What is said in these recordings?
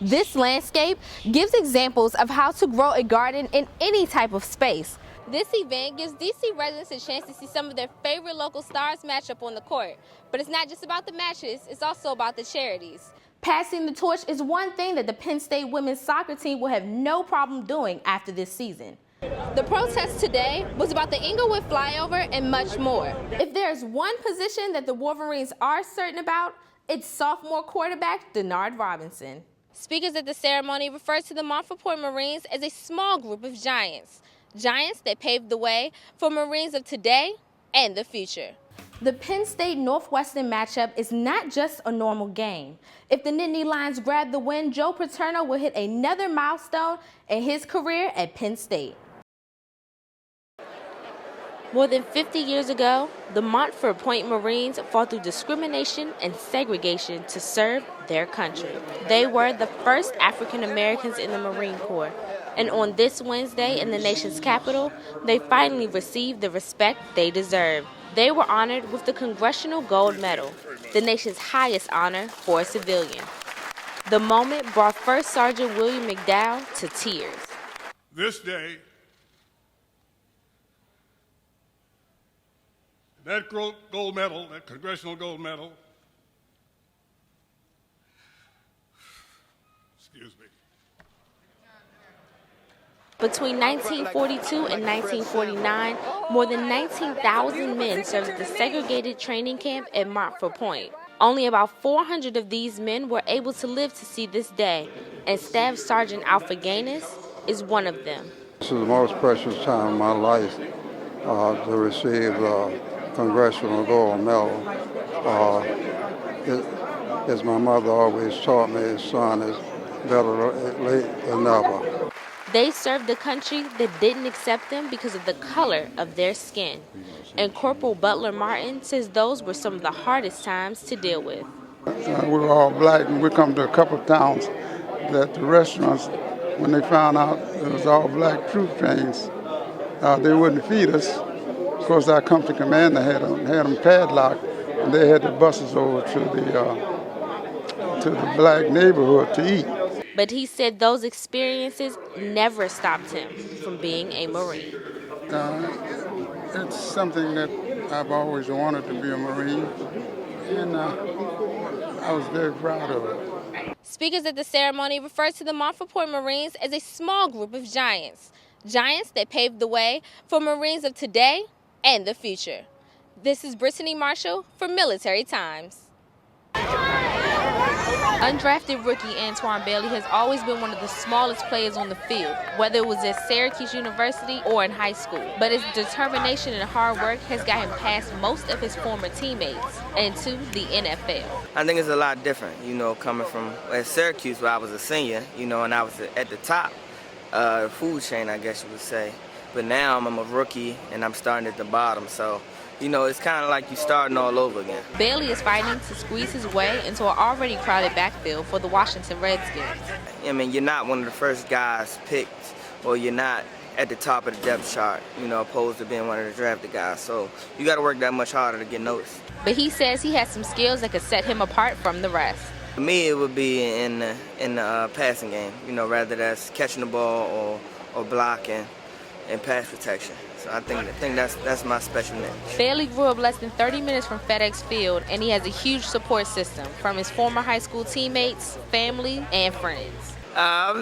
This landscape gives examples of how to grow a garden in any type of space. This event gives DC residents a chance to see some of their favorite local stars match up on the court. But it's not just about the matches, it's also about the charities. Passing the torch is one thing that the Penn State women's soccer team will have no problem doing after this season. The protest today was about the Inglewood flyover and much more. If there's one position that the Wolverines are certain about, it's sophomore quarterback Denard Robinson. Speakers at the ceremony referred to the Montford Point Marines as a small group of giants. Giants that paved the way for Marines of today and the future. The Penn State-Northwestern matchup is not just a normal game. If the Nittany Lions grab the win, Joe Paterno will hit another milestone in his career at Penn State. More than 50 years ago, the Montford Point Marines fought through discrimination and segregation to serve their country. They were the first African Americans in the Marine Corps. And on this Wednesday in the nation's capital, they finally received the respect they deserve. They were honored with the Congressional Gold Medal, the nation's highest honor for a civilian. The moment brought First Sergeant William McDowell to tears. This day, that gold medal, that Congressional Gold Medal, excuse me. Between 1942 and 1949, more than 19,000 men served at the segregated training camp at Montford Point. Only about 400 of these men were able to live to see this day, and Staff Sergeant Alfred Gaines is one of them. This is the most precious time of my life to receive the Congressional Gold Medal. As my mother always taught me, son is better late than never. They served a country that didn't accept them because of the color of their skin. And Corporal Butler Martin says those were some of the hardest times to deal with. We were all black, and we come to a couple of towns that the restaurants, when they found out it was all black troop trains, they wouldn't feed us. Of course, our company commander had them padlocked, and they had the buses over to the black neighborhood to eat. But he said those experiences never stopped him from being a Marine. It's something that I've always wanted to be a Marine, and I was very proud of it. Speakers at the ceremony referred to the Montford Point Marines as a small group of giants. Giants that paved the way for Marines of today and the future. This is Brittany Marshall for Military Times. Undrafted rookie Antoine Bailey has always been one of the smallest players on the field, whether it was at Syracuse University or in high school. But his determination and hard work has got him past most of his former teammates and to the NFL. I think it's a lot different, coming from at Syracuse where I was a senior, and I was at the top food chain, I guess you would say. But now I'm a rookie and I'm starting at the bottom, so it's kind of like you're starting all over again. Bailey is fighting to squeeze his way into an already crowded backfield for the Washington Redskins. I mean, you're not one of the first guys picked, or you're not at the top of the depth chart, opposed to being one of the drafted guys. So you got to work that much harder to get noticed. But he says he has some skills that could set him apart from the rest. For me, it would be in the passing game, rather that's catching the ball or blocking and pass protection. So I think that's my special niche. Bailey grew up less than 30 minutes from FedEx Field, and he has a huge support system from his former high school teammates, family, and friends. I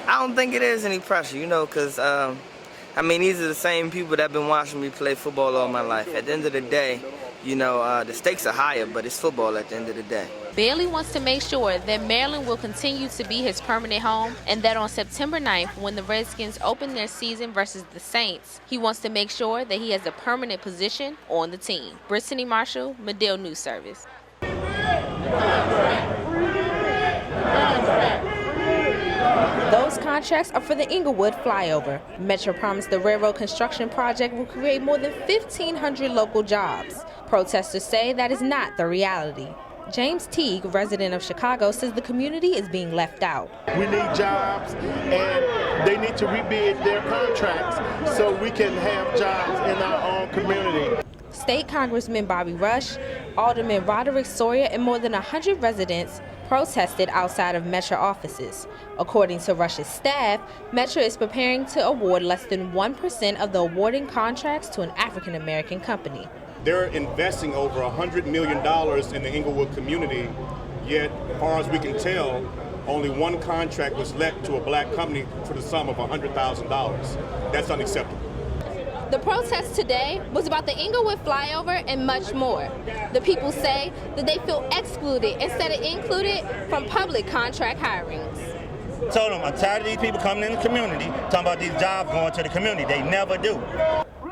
don't think it is any pressure, because, these are the same people that have been watching me play football all my life. At the end of the day, the stakes are higher, but it's football at the end of the day. Bailey wants to make sure that Maryland will continue to be his permanent home, and that on September 9th, when the Redskins open their season versus the Saints, he wants to make sure that he has a permanent position on the team. Brittany Marshall, Medill News Service. Those contracts are for the Inglewood flyover. Metro promised the railroad construction project will create more than 1,500 local jobs. Protesters say that is not the reality. James Teague, resident of Chicago, says the community is being left out. We need jobs, and they need to rebid their contracts so we can have jobs in our own community. State Congressman Bobby Rush, Alderman Roderick Sawyer, and more than 100 residents protested outside of Metro offices. According to Rush's staff, Metro is preparing to award less than 1% of the awarding contracts to an African American company. They're investing over $100 million in the Inglewood community, yet, as far as we can tell, only one contract was let to a black company for the sum of $100,000. That's unacceptable. The protest today was about the Inglewood flyover and much more. The people say that they feel excluded instead of included from public contract hirings. Told them, I'm tired of these people coming in the community, talking about these jobs going to the community. They never do.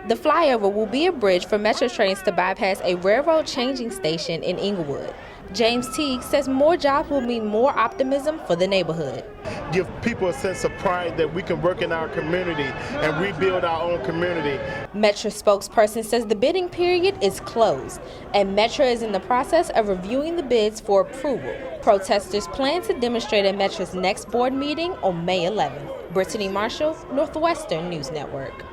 The flyover will be a bridge for Metro trains to bypass a railroad changing station in Inglewood. James Teague says more jobs will mean more optimism for the neighborhood. Give people a sense of pride that we can work in our community and rebuild our own community. Metro spokesperson says the bidding period is closed, and Metro is in the process of reviewing the bids for approval. Protesters plan to demonstrate at Metro's next board meeting on May 11th. Brittany Marshall, Northwestern News Network.